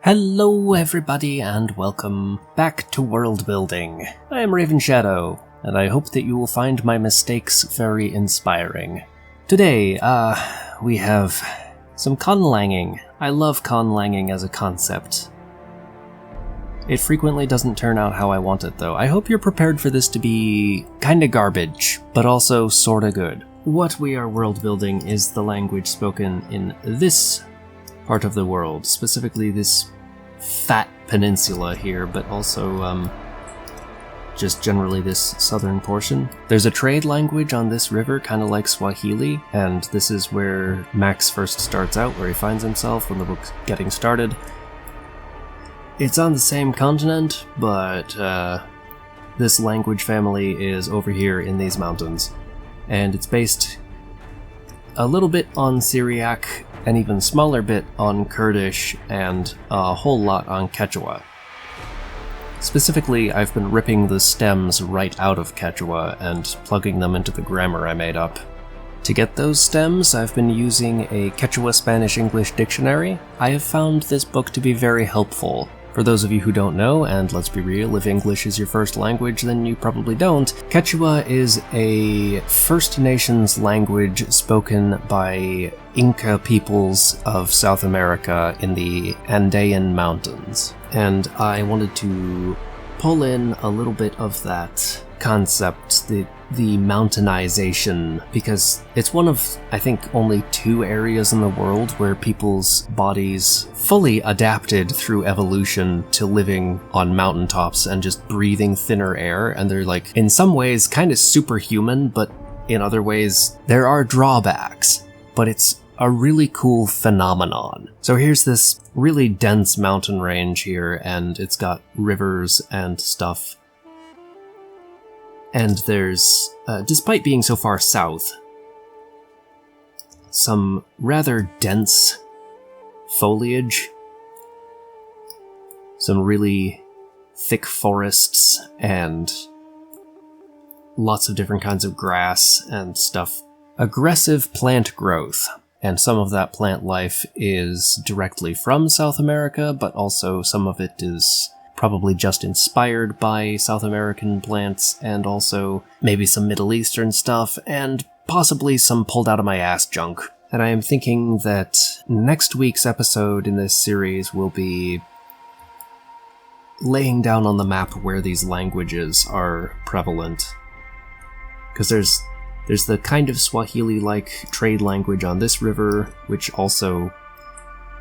Hello everybody and welcome back to World Building. I am Raven Shadow, and I hope that you will find my mistakes very inspiring. Today, we have some conlanging. I love conlanging as a concept. It frequently doesn't turn out how I want it though. I hope you're prepared for this to be kinda garbage, but also sorta good. What we are world building is the language spoken in this part of the world, specifically this fat peninsula here, but also just generally this southern portion. There's a trade language on this river, kind of like Swahili, and this is where Max first starts out, where he finds himself when the book's getting started. It's on the same continent, but this language family is over here in these mountains, and it's based a little bit on Syriac, an even smaller bit on Kurdish, and a whole lot on Qechua. Specifically, I've been ripping the stems right out of Qechua and plugging them into the grammar I made up. To get those stems, I've been using a Quechua Spanish-English dictionary. I have found this book to be very helpful. For those of you who don't know, and let's be real, if English is your first language, then you probably don't, Quechua is a First Nations language spoken by Inca peoples of South America in the Andean Mountains. And I wanted to pull in a little bit of that concept, the mountainization, because it's one of, I think, only 2 areas in the world where people's bodies fully adapted through evolution to living on mountaintops and just breathing thinner air, and they're like, in some ways, kind of superhuman, but in other ways, there are drawbacks. But it's a really cool phenomenon. So here's this really dense mountain range here, and it's got rivers and stuff. And there's, despite being so far south, some rather dense foliage, some really thick forests, and lots of different kinds of grass and stuff. Aggressive plant growth, and some of that plant life is directly from South America, but also some of it is probably just inspired by South American plants, and also maybe some Middle Eastern stuff, and possibly some pulled out of my ass junk. And I am thinking that next week's episode in this series will be laying down on the map where these languages are prevalent. Because there's the kind of Swahili-like trade language on this river, which also...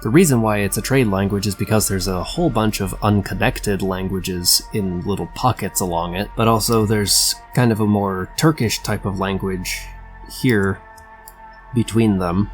The reason why it's a trade language is because there's a whole bunch of unconnected languages in little pockets along it, but also there's kind of a more Turkish type of language here between them.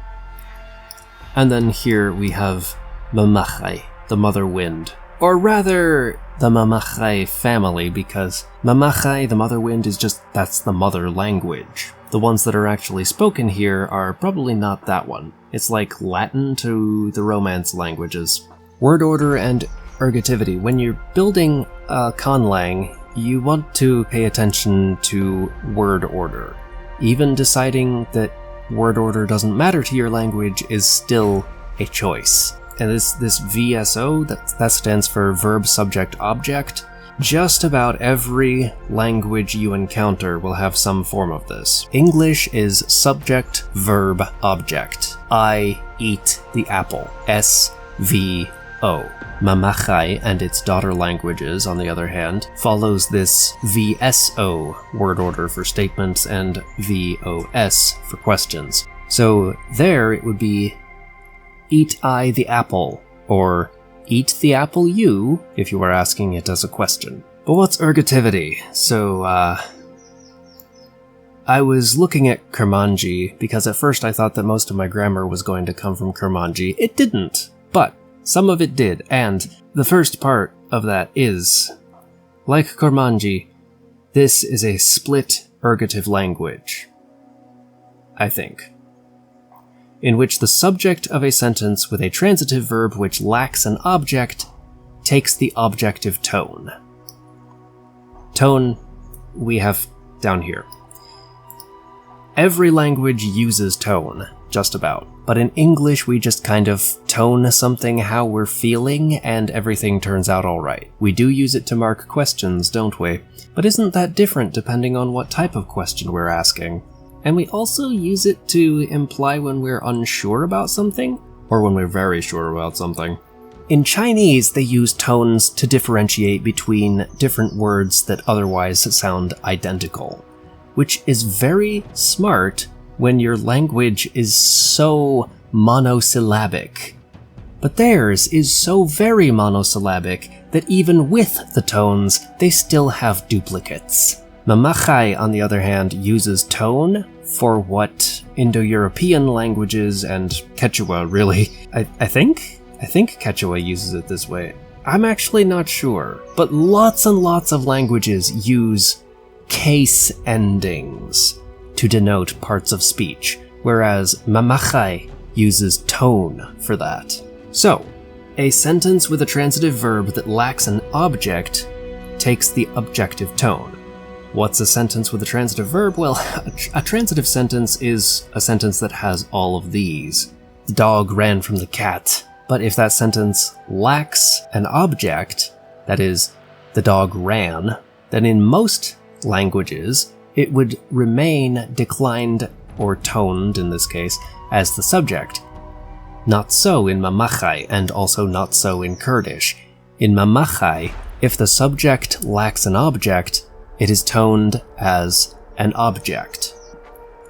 And then here we have Mamaxay, the Mother Wind. Or rather, the Mamaxay family, because Mamaxay, the Mother Wind, is just, that's the mother language. The ones that are actually spoken here are probably not that one. It's like Latin to the Romance languages. Word order and ergativity. When you're building a conlang, you want to pay attention to word order. Even deciding that word order doesn't matter to your language is still a choice. And this VSO, that stands for verb, subject, object. Just about every language you encounter will have some form of this. English is subject, verb, object. I eat the apple. SVO. Mamaxay and its daughter languages, on the other hand, follows this VSO word order for statements and VOS for questions. So there it would be eat I the apple, or eat the apple you, if you were asking it as a question. But what's ergativity? So, I was looking at Kurmanji, because at first I thought that most of my grammar was going to come from Kurmanji. It didn't, but some of it did, and the first part of that is, like Kurmanji, this is a split ergative language, I think, in which the subject of a sentence with a transitive verb which lacks an object takes the objective tone. Tone we have down here. Every language uses tone, just about. but in English we just kind of tone something how we're feeling and everything turns out alright. We do use it to mark questions, don't we? But isn't that different depending on what type of question we're asking? And we also use it to imply when we're unsure about something, or when we're very sure about something. In Chinese, they use tones to differentiate between different words that otherwise sound identical, which is very smart when your language is so monosyllabic. But theirs is so very monosyllabic that even with the tones, they still have duplicates. Mamaxay, on the other hand, uses tone for what Indo-European languages and Quechua really, I think Quechua uses it this way. I'm actually not sure, but lots and lots of languages use case endings to denote parts of speech, whereas Mamaxay uses tone for that. So, a sentence with a transitive verb that lacks an object takes the objective tone. What's a sentence with a transitive verb? Well, a transitive sentence is a sentence that has all of these. The dog ran from the cat. But if that sentence lacks an object, that is, the dog ran, then in most languages, it would remain declined, or toned in this case, as the subject. Not so in Mamaxay, and also not so in Kurdish. In Mamaxay, if the subject lacks an object, it is toned as an object.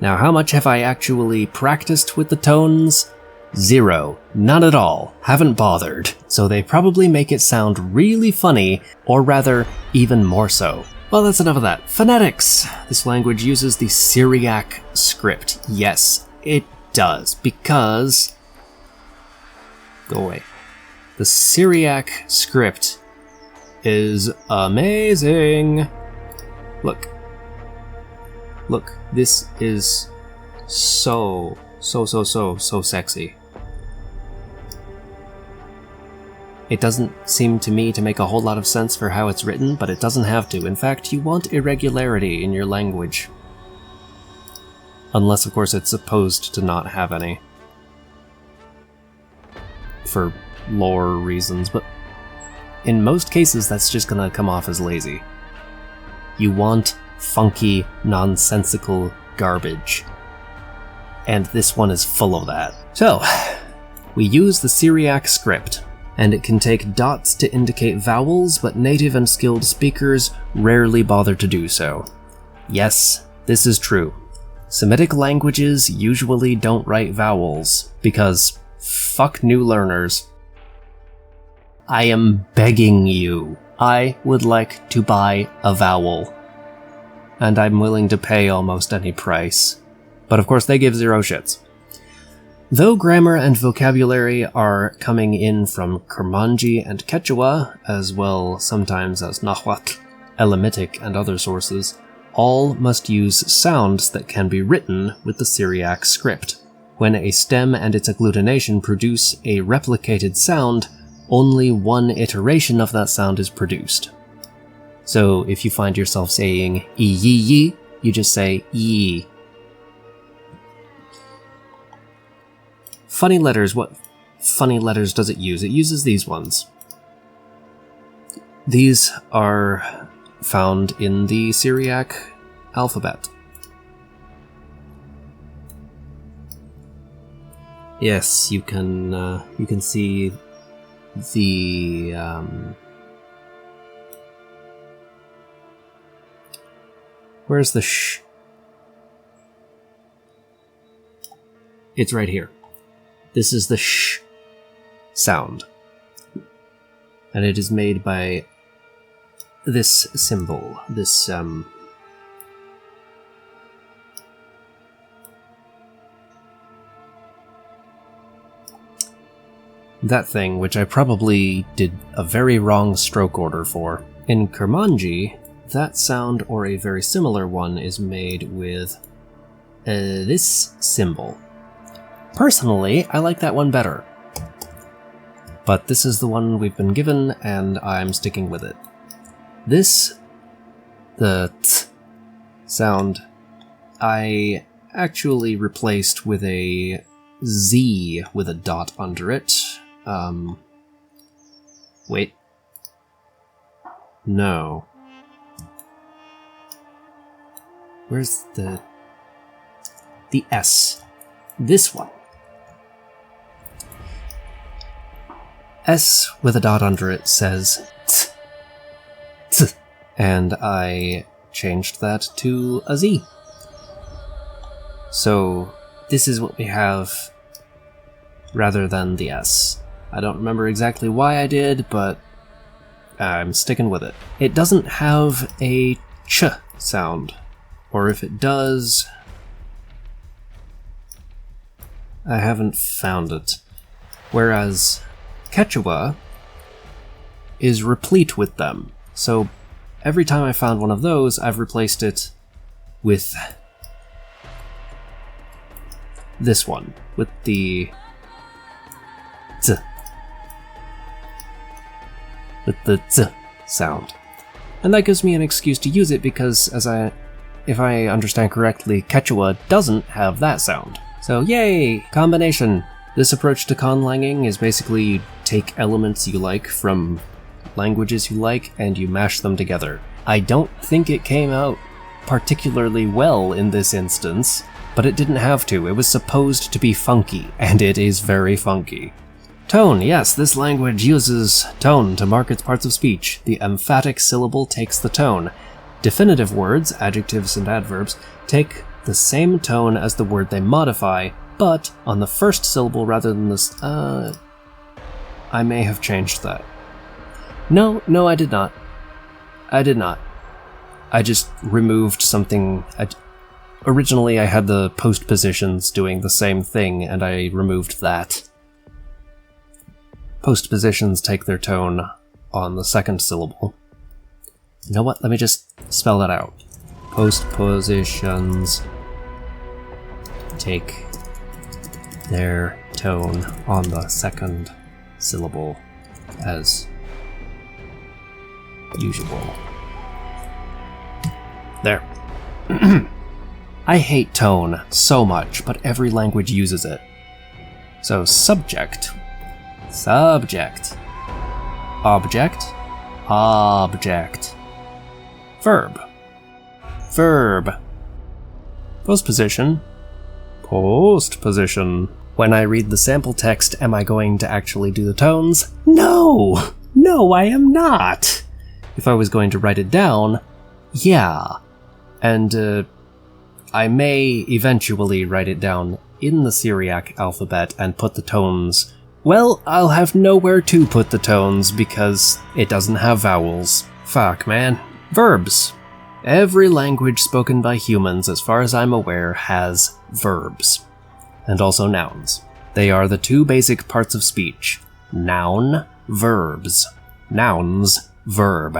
Now, how much have I actually practiced with the tones? 0. None at all. Haven't bothered. So they probably make it sound really funny, or rather, even more so. Well, that's enough of that. Phonetics. This language uses the Syriac script. Yes, it does, because... Go away. The Syriac script is amazing. Look. Look, this is so sexy. It doesn't seem to me to make a whole lot of sense for how it's written, but it doesn't have to. In fact, you want irregularity in your language. Unless, of course, it's supposed to not have any. For lore reasons, but in most cases that's just gonna come off as lazy. You want funky, nonsensical garbage. And this one is full of that. So, we use the Syriac script, and it can take dots to indicate vowels, but native and skilled speakers rarely bother to do so. Yes, this is true. Semitic languages usually don't write vowels, because fuck new learners. I am begging you. I would like to buy a vowel. And I'm willing to pay almost any price. But of course they give 0 shits. Though grammar and vocabulary are coming in from Kurmanji and Quechua, as well sometimes as Nahuatl, Elamitic, and other sources, all must use sounds that can be written with the Syriac script. When a stem and its agglutination produce a replicated sound, only one iteration of that sound is produced. So if you find yourself saying ee-yee-yee, you just say ee. Funny letters, what funny letters does it use? It uses these ones. These are found in the Syriac alphabet. Yes, you can see the where's the sh? It's right here. This is the sh sound. And it is made by this symbol, this that thing, which I probably did a very wrong stroke order for. In Kurmanji, that sound or a very similar one is made with this symbol. Personally, I like that one better. But this is the one we've been given, and I'm sticking with it. This, the t sound, I actually replaced with a Z with a dot under it. Wait. No. Where's the S? This one. S with a dot under it says t, t, and I changed that to a Z. So this is what we have rather than the S. I don't remember exactly why I did, but I'm sticking with it. It doesn't have a ch sound, or if it does, I haven't found it. Whereas Qechua is replete with them, so every time I found one of those, I've replaced it with this one, with the z, with the z sound. And that gives me an excuse to use it because, if I understand correctly, Qechua doesn't have that sound. So yay! Combination! This approach to conlanging is basically you take elements you like from languages you like and you mash them together. I don't think it came out particularly well in this instance, but it didn't have to. It was supposed to be funky, and it is very funky. Tone, yes, this language uses tone to mark its parts of speech. The emphatic syllable takes the tone. Definitive words, adjectives and adverbs, take the same tone as the word they modify, but on the first syllable rather than this. I may have changed that. No, I did not. I just removed something. Originally I had the postpositions doing the same thing, and I removed that. Postpositions take their tone on the second syllable. You know what? Let me just spell that out. Postpositions take their tone on the second syllable as usual. There. I hate tone so much, but every language uses it. So subject, object, verb, postposition. When I read the sample text, am I going to actually do the tones? No, I am not. If I was going to write it down, yeah. And I may eventually write it down in the Syriac alphabet and put the tones. Well, I'll have nowhere to put the tones because it doesn't have vowels. Fuck, man. Verbs. Every language spoken by humans, as far as I'm aware, has verbs. And also nouns. They are the two basic parts of speech. Noun, verbs. Nouns, verb.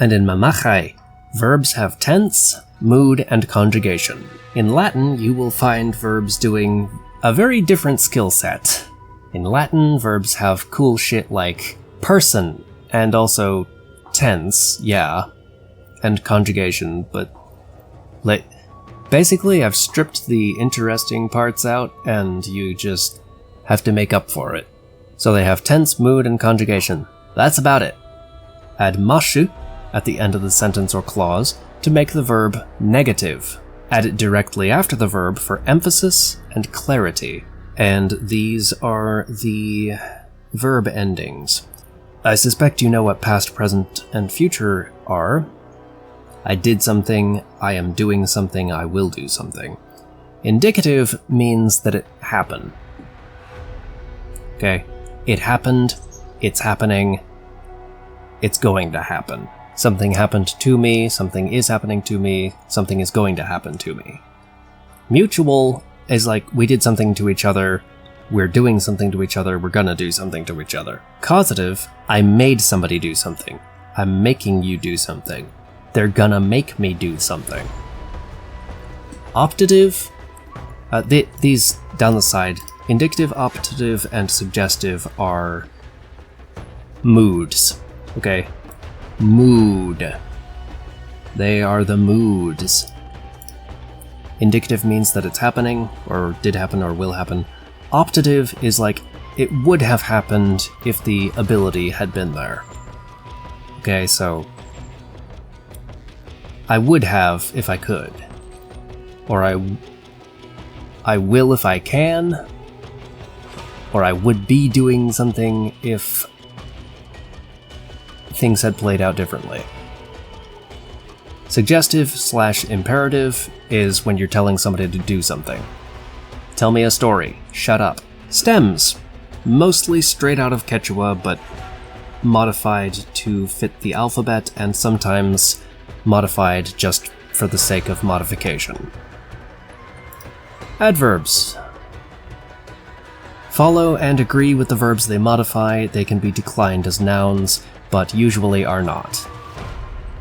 And in Mamaxay, verbs have tense, mood, and conjugation. In Latin, you will find verbs doing a very different skill set. In Latin, verbs have cool shit like person, and also tense, yeah, and conjugation, but basically I've stripped the interesting parts out, and you just have to make up for it. So they have tense, mood, and conjugation. That's about it. Add mashu at the end of the sentence or clause to make the verb negative. Add it directly after the verb for emphasis and clarity. And these are the verb endings. I suspect you know what past, present, and future are. I did something, I am doing something, I will do something. Indicative means that it happened. Okay? It happened, it's happening, it's going to happen. Something happened to me, something is happening to me, something is going to happen to me. Mutual is like, we did something to each other, we're doing something to each other, we're gonna do something to each other. Causative, I made somebody do something. I'm making you do something. They're gonna make me do something. Optative, these down the side, indicative, optative, and suggestive are moods. Okay? Mood. They are the moods. Indicative means that it's happening, or did happen, or will happen. Optative is like, it would have happened if the ability had been there. Okay, so I would have if I could. Or I will if I can. Or I would be doing something if things had played out differently. Suggestive/imperative is when you're telling somebody to do something. Tell me a story. Shut up. Stems. Mostly straight out of Qechua, but modified to fit the alphabet, and sometimes modified just for the sake of modification. Adverbs. Follow and agree with the verbs they modify. They can be declined as nouns, but usually are not.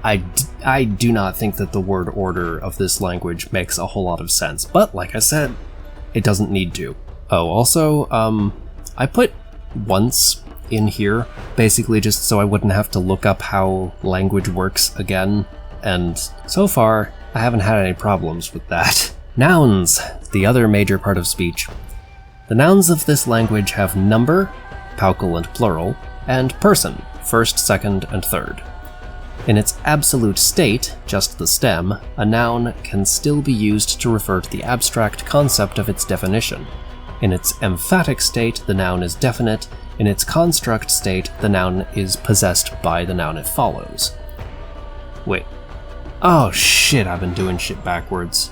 I do not think that the word order of this language makes a whole lot of sense, but like I said, it doesn't need to. Oh, also, I put once in here, basically just so I wouldn't have to look up how language works again, and so far, I haven't had any problems with that. Nouns, the other major part of speech. The nouns of this language have number, paucal and plural, and person, first, second, and third. In its absolute state, just the stem, a noun can still be used to refer to the abstract concept of its definition. In its emphatic state, the noun is definite. In its construct state, the noun is possessed by the noun it follows. Wait. Oh shit, I've been doing shit backwards.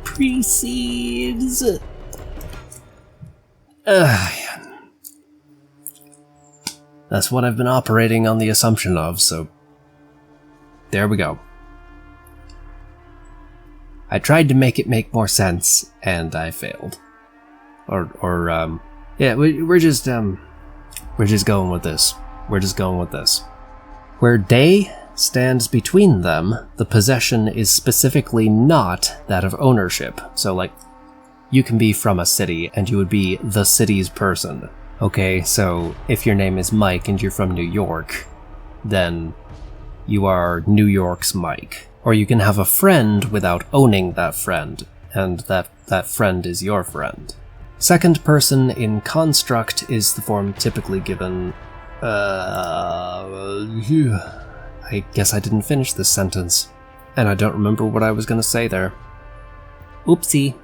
Precedes. That's what I've been operating on the assumption of, so there we go. I tried to make it make more sense, and I failed. Yeah, we're just going with this. We're just going with this. Where day stands between them, the possession is specifically not that of ownership. So, like, you can be from a city, and you would be the city's person. Okay, so if your name is Mike and you're from New York, then you are New York's Mike. Or you can have a friend without owning that friend, and that friend is your friend. Second person in construct is the form typically given... I guess I didn't finish this sentence, and I don't remember what I was going to say there. Oopsie.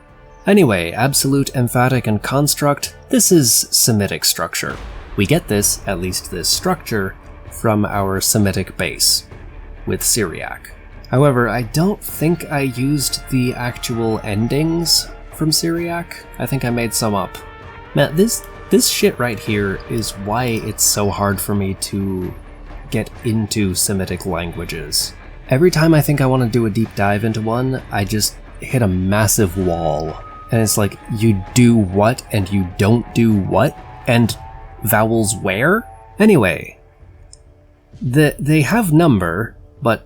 Anyway, absolute, emphatic, and construct, this is Semitic structure. We get this, at least this structure, from our Semitic base, with Syriac. However, I don't think I used the actual endings from Syriac. I think I made some up. Man, this shit right here is why it's so hard for me to get into Semitic languages. Every time I think I want to do a deep dive into one, I just hit a massive wall. And it's like, you do what and you don't do what? And vowels where? Anyway, they have number, but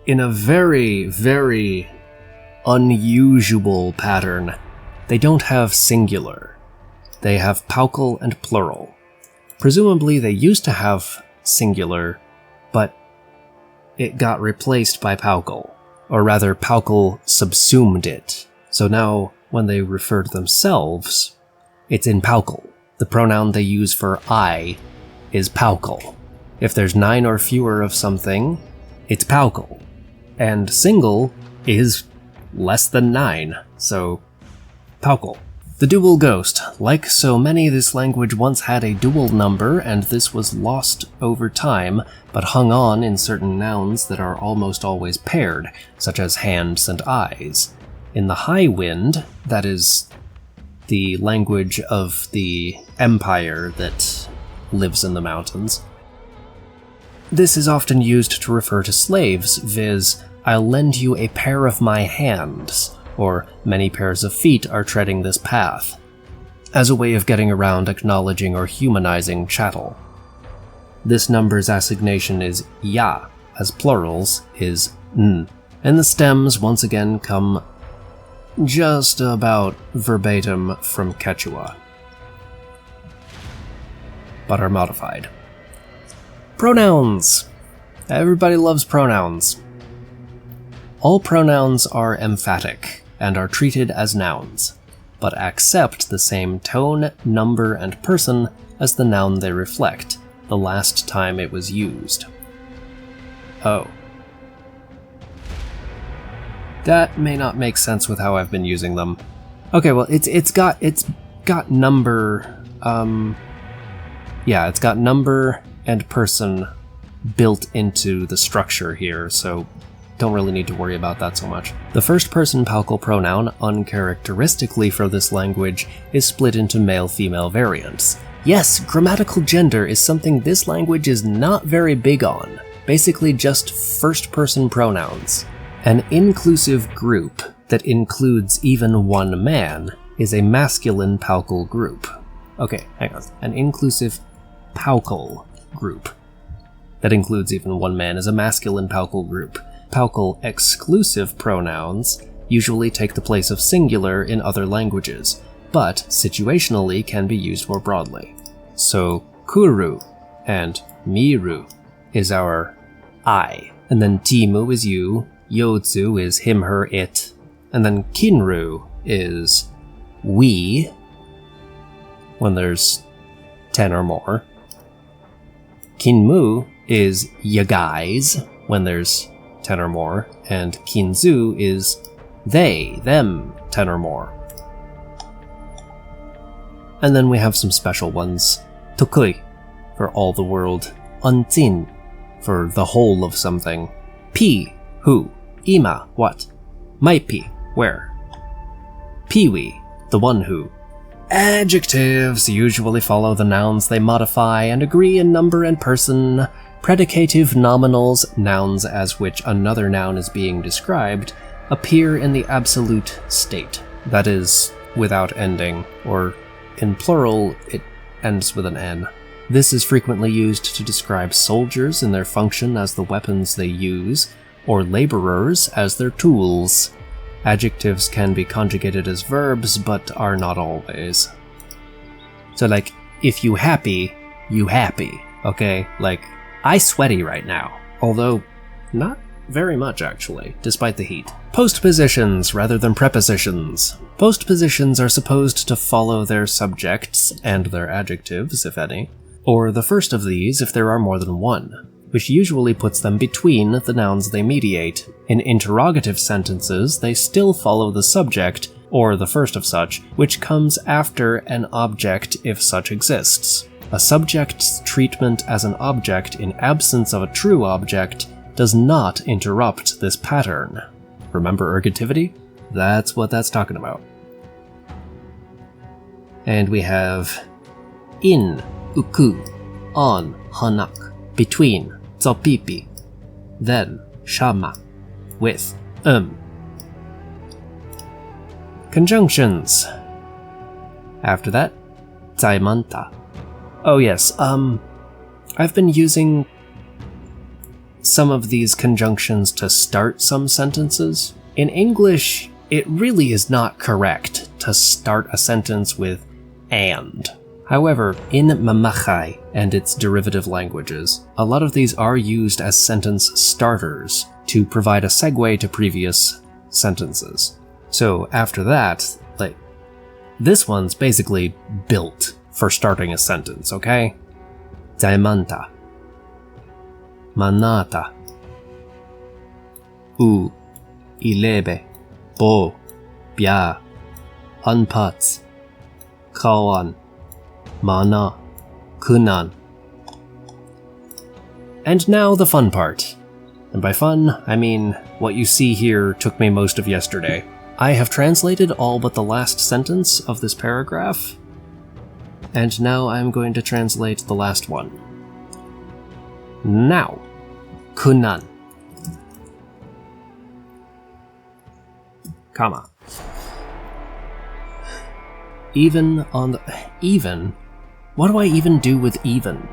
in a very, very unusual pattern. They don't have singular. They have paucal and plural. Presumably they used to have singular, but it got replaced by paucal. Or rather, paucal subsumed it. So now, when they refer to themselves, it's in paucal. The pronoun they use for I is paucal. If there's 9 or fewer of something, it's paucal. And single is less than 9, so paucal. The dual ghost. Like so many, this language once had a dual number, and this was lost over time, but hung on in certain nouns that are almost always paired, such as hands and eyes. In the high wind, that is the language of the empire that lives in the mountains, this is often used to refer to slaves, viz., I'll lend you a pair of my hands, or many pairs of feet are treading this path, as a way of getting around acknowledging or humanizing chattel. This number's assignation is ya, as plurals is n, and the stems once again come just about verbatim from Qechua, but are modified. Pronouns. Everybody loves pronouns. All pronouns are emphatic and are treated as nouns, but accept the same tone, number, and person as the noun they reflect, the last time it was used. Oh. That may not make sense with how I've been using them. Okay, well, it's got number, yeah, it's got number and person built into the structure here, so don't really need to worry about that so much. The first person paucal pronoun, uncharacteristically for this language, is split into male-female variants. Yes, grammatical gender is something this language is not very big on. Basically just first-person pronouns. An inclusive group that includes even one man is a masculine paucal group. Okay, hang on. An inclusive paucal group that includes even one man is a masculine paucal group. Paucal exclusive pronouns usually take the place of singular in other languages, but situationally can be used more broadly. So kuru and miru is our I, and then timu is you, yotsu is him, her, it, and then kinru is we, when there's 10 or more. Kinmu is ya guys, when there's 10 or more, and kinzu is they, them, 10 or more. And then we have some special ones. Tokui, for all the world. Antin, for the whole of something. Pi, who. Ima, what. Maipi, where. Piwi, the one who. Adjectives usually follow the nouns they modify and agree in number and person. Predicative nominals, nouns as which another noun is being described, appear in the absolute state. That is, without ending, or in plural, it ends with an N. This is frequently used to describe soldiers in their function as the weapons they use, or laborers as their tools. Adjectives can be conjugated as verbs, but are not always. So like, if you happy, okay? Like, I sweaty right now, although not very much actually, despite the heat. Postpositions rather than prepositions. Postpositions are supposed to follow their subjects and their adjectives, if any, or the first of these if there are more than one, which usually puts them between the nouns they mediate. In interrogative sentences, they still follow the subject, or the first of such, which comes after an object if such exists. A subject's treatment as an object in absence of a true object does not interrupt this pattern. Remember ergativity? That's what that's talking about. And we have in, uku, on, hanak, between, tsopipi, then, shama, with, Conjunctions. After that, zaimanta. Oh yes, I've been using some of these conjunctions to start some sentences. In English, it really is not correct to start a sentence with and. However, in Mamaxay and its derivative languages, a lot of these are used as sentence starters to provide a segue to previous sentences. So after that, like, this one's basically built for starting a sentence, okay? Zaimanta. Manata. U. Ilebe. Bo. Bia. Anpats. Kawan. Mana. Kunan. And now the fun part. And by fun, I mean what you see here took me most of yesterday. I have translated all but the last sentence of this paragraph, and now I'm going to translate the last one. Now, kunan, comma. Even on the... Even? What do I even do with even?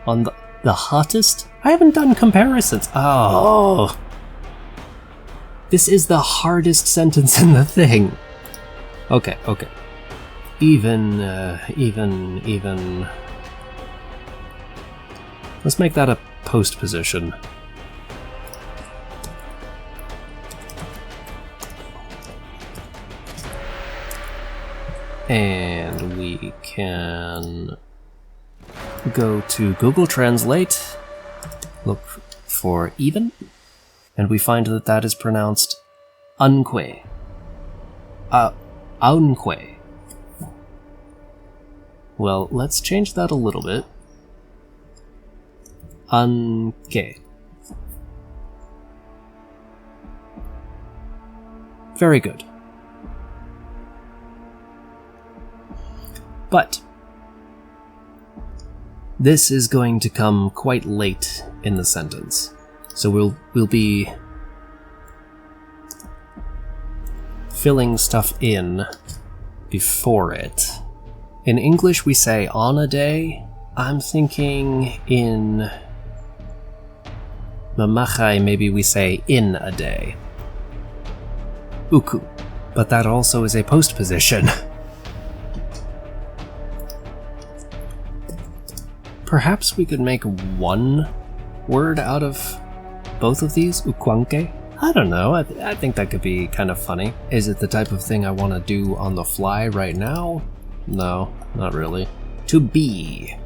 On the hottest? I haven't done comparisons. Oh. This is the hardest sentence in the thing. Okay. Even. Let's make that a post position. And we can go to Google Translate, look for even, and we find that that is pronounced unque. Aunque. Well, let's change that a little bit. Anque. Very good. But this is going to come quite late in the sentence. So we'll be filling stuff in before it. In English we say on a day. I'm thinking in Mamaxay maybe we say in a day. Uku. But that also is a post position. Perhaps we could make one word out of both of these, ukwanke? I don't know, I think that could be kind of funny. Is it the type of thing I want to do on the fly right now? No, not really. To be.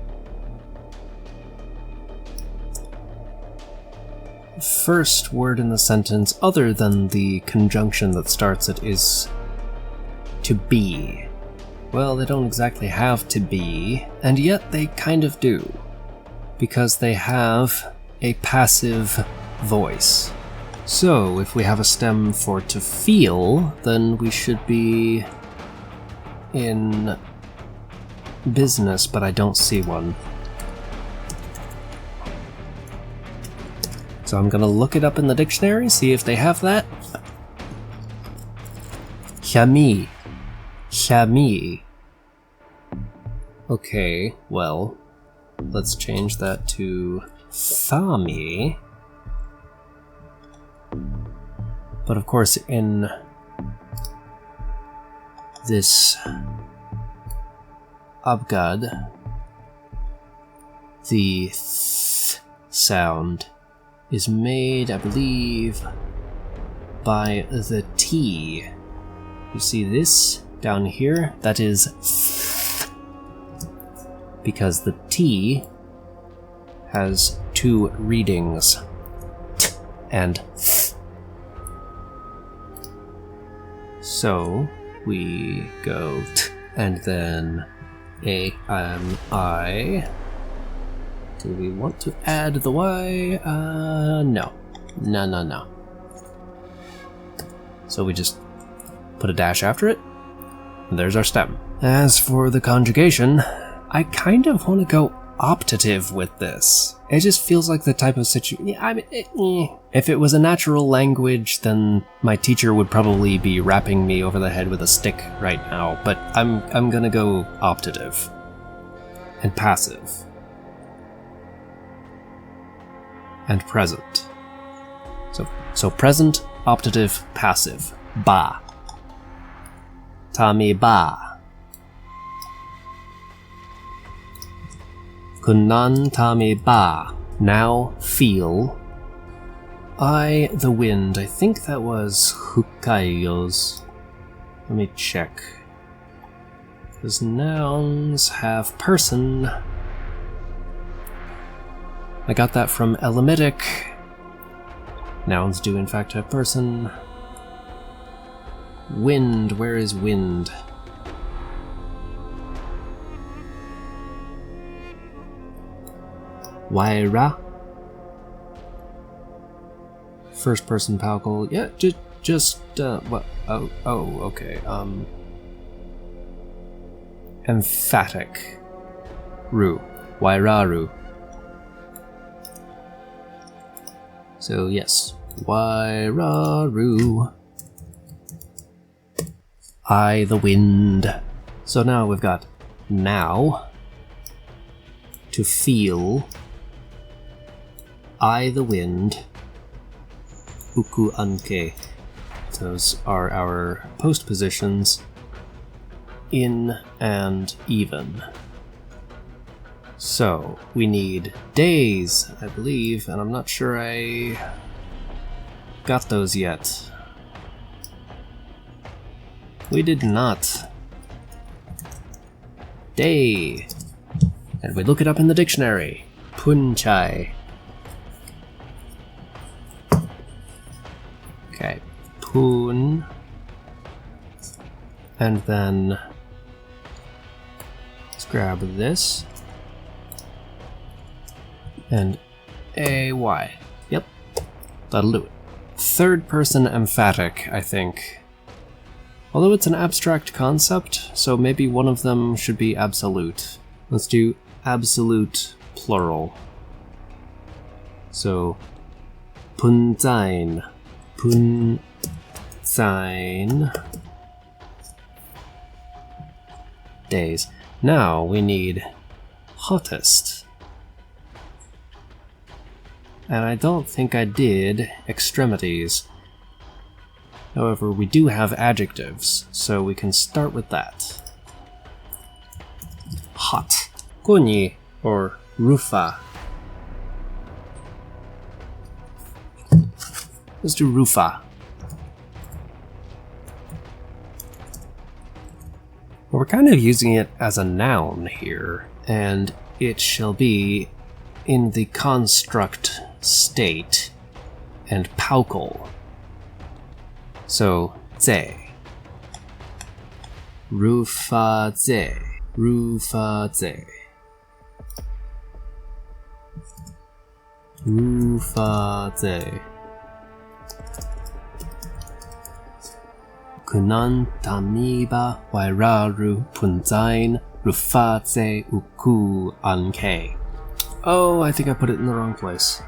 First word in the sentence, other than the conjunction that starts it, is to be. Well, they don't exactly have to be, and yet they kind of do, because they have a passive voice. So, if we have a stem for to feel, then we should be in business, but I don't see one. So I'm gonna look it up in the dictionary, see if they have that. Chami. Chami. Okay, well, let's change that to Thami. But of course, in this Abgad, the th sound is made, I believe, by the T. You see this down here? That is th, because the T has two readings, t and th. So we go t and then I. Do we want to add the Y? No. No. So we just put a dash after it, and there's our stem. As for the conjugation, I kind of want to go optative with this. It just feels like the type of situation. If it was a natural language, then my teacher would probably be rapping me over the head with a stick right now. But I'm gonna go optative and passive and present. So present, optative, passive. Ba. Tami ba. Kunnan tami ba. Now feel. I, the wind. I think that was Hukkaiyo's. Let me check. Because nouns have person. I got that from Elamitic. Nouns do in fact have person. Wind, where is wind? Waira. First person Palkal. Yeah, just what? Oh, okay. Emphatic. Ru. Wairaru. So yes, Wairaru. I, the wind. So now we've got now, to feel, I, the wind, Uku anke. Those are our post positions, in and even. So, we need days, I believe, and I'm not sure I got those yet. We did not. Day. And we look it up in the dictionary. Punchai. Okay. Pun. And then let's grab this. And AY. Yep. That'll do it. Third person emphatic, I think. Although it's an abstract concept, so maybe one of them should be absolute. Let's do absolute plural. So, punzain. Punzain. Days. Now we need hottest. And I don't think I did extremities. However, we do have adjectives, so we can start with that. Hot. Konyi, or rufa. Let's do rufa. Well, we're kind of using it as a noun here, and it shall be in the construct state and paucal. So, ze. Rufa ze. Rufa ze. Rufa ze. Kunan tamiba wairaru punzain rufaze uku anke. Oh, I think I put it in the wrong place.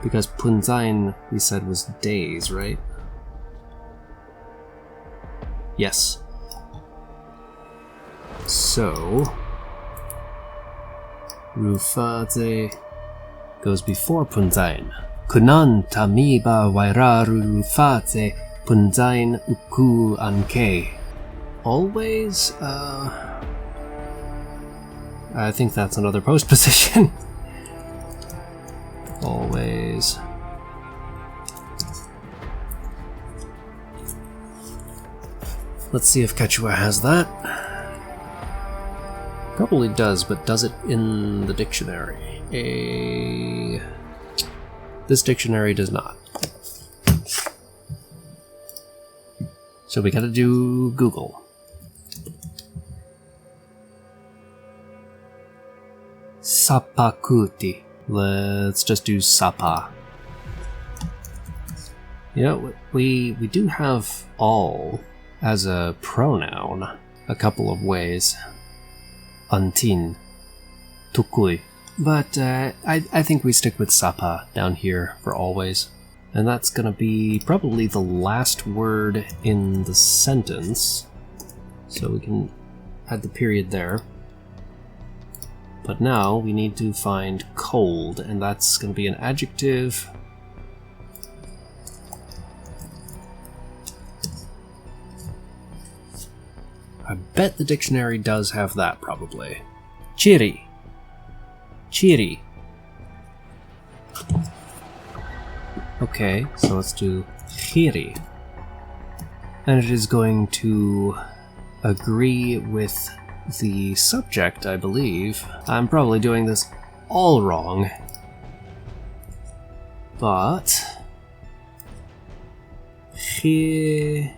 Because punzain, we said, was days, right? Yes. So, rufaze goes before punzain. Kunan tamiba wairaru rufaze punzain uku anke. Always? I think that's another post position. Always. Let's see if Qechua has that. Probably does, but does it in the dictionary? This dictionary does not. So we gotta do Google. Sapakuti. Let's just do sapa. You know, we do have all as a pronoun a couple of ways. Antin. Tukui. But I think we stick with sapa down here for always. And that's gonna be probably the last word in the sentence. So we can add the period there. But now we need to find cold, and that's gonna be an adjective. I bet the dictionary does have that, probably. Chiri. Chiri. Okay, so let's do chiri. And it is going to agree with the subject, I believe. I'm probably doing this all wrong. But... Chiriru.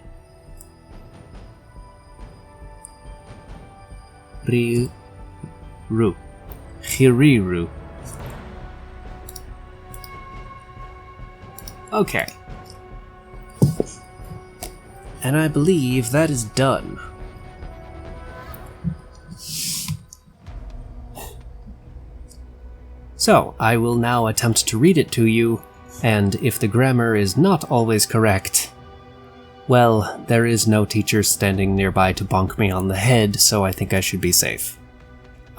Chiriru. Okay. And I believe that is done. So, I will now attempt to read it to you, and if the grammar is not always correct, well, there is no teacher standing nearby to bonk me on the head, so I think I should be safe.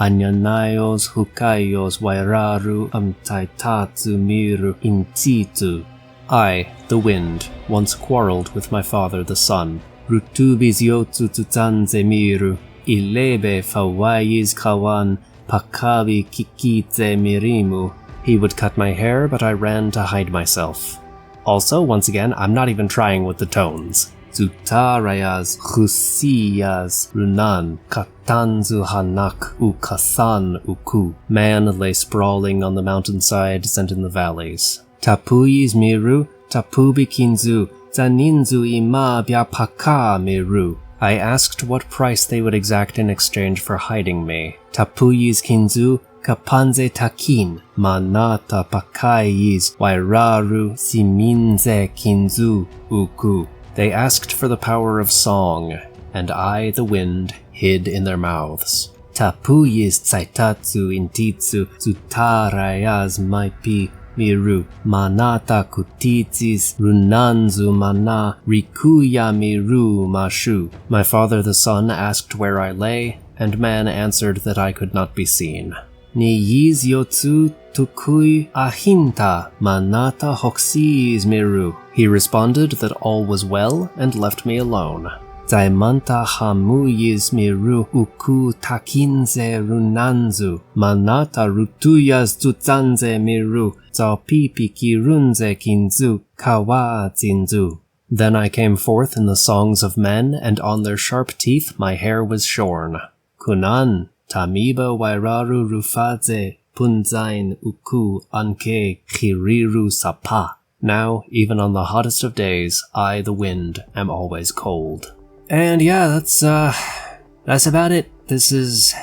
Anyanayos hukayos wairaru amtaitatsu miru intitu. I, the wind, once quarreled with my father the sun. Rutubis yotsu tutanze miru, ilebe fawaiz kawan pakavi kikite mirimu. He would cut my hair, but I ran to hide myself. Also, once again, I'm not even trying with the tones. Zutarayas, Husiyas, Runan, Katanzu Hanak, Ukasan Uku. Man lay sprawling on the mountainsides and in the valleys. Tapuyis miru, Tapubi kinzu, Zaninzu ima byapaka miru. I asked what price they would exact in exchange for hiding me. Tapuyis kinzu, Kapanze takin, Manata pakayis, Wairaru siminze kinzu uku. They asked for the power of song, and I, the wind, hid in their mouths. Tapuyis tsaitatsu intitsu, Zutarayas maipi miru, Manata kutitsis, Runanzu mana, Rikuya miru mashu. My father the sun asked where I lay, and man answered that I could not be seen. Ni yiz yotsu tukui ahinta, Manata hoksiis miru. He responded that all was well and left me alone. Zaimanta hamuyis miru uku takinze runanzu, Manata rutuyas tutzanze miru, Zaopipi kirunze kinzu, kawa zinzu. Then I came forth in the songs of men, and on their sharp teeth my hair was shorn. Kunan, tamiba wairaru rufadze, punzain uku anke khiriru sapa. Now, even on the hottest of days, I, the wind, am always cold. And yeah, that's about it. This is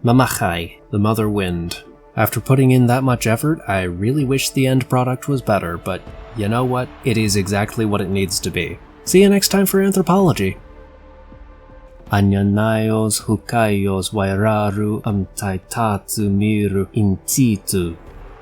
Mamaxay, the mother wind. After putting in that much effort, I really wish the end product was better, but you know what? It is exactly what it needs to be. See you next time for Anthropology. Anyanayos hukayos wairaru amtaitatsu miru intitu,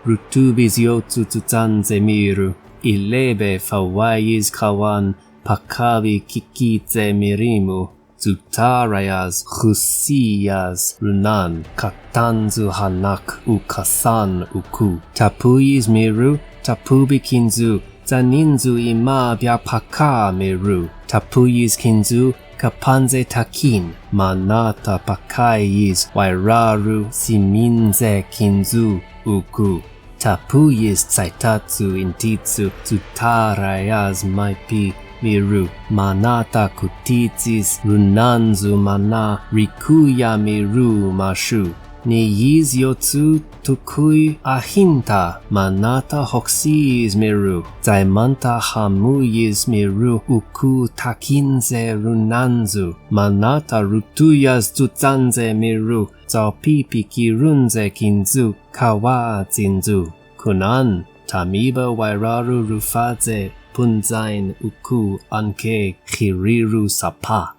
rutubis yotu tutanze miru, ilebe fawayis kawan, pakavi kikite mirimu, Zutarayas, Husiyas, Runan, Katanzu hanak, Ukasan uku. Tapuyis miru, Tapubi kinzu, Zaninzu ima byapaka miru. Tapuyis kinzu, Kapanze takin, Manata pakayis, Wairaru siminze kinzu uku. Tapuyis tsaitatsu intitsu, Zutarayas maipi miru, Manata kutitsis, Runanzu mana, Rikuya miru mashu. Ni yiz yotsu tukui ahinta, Manata hoksiis miru. Zaimanta hamuyis miru uku takinze runanzu, Manata rutuyas tutzanze miru, Zaopipi kirunze kinzu, kawa zinzu. Kunan, tamiba wairaru rufadze, punzain uku anke khiriru sapa.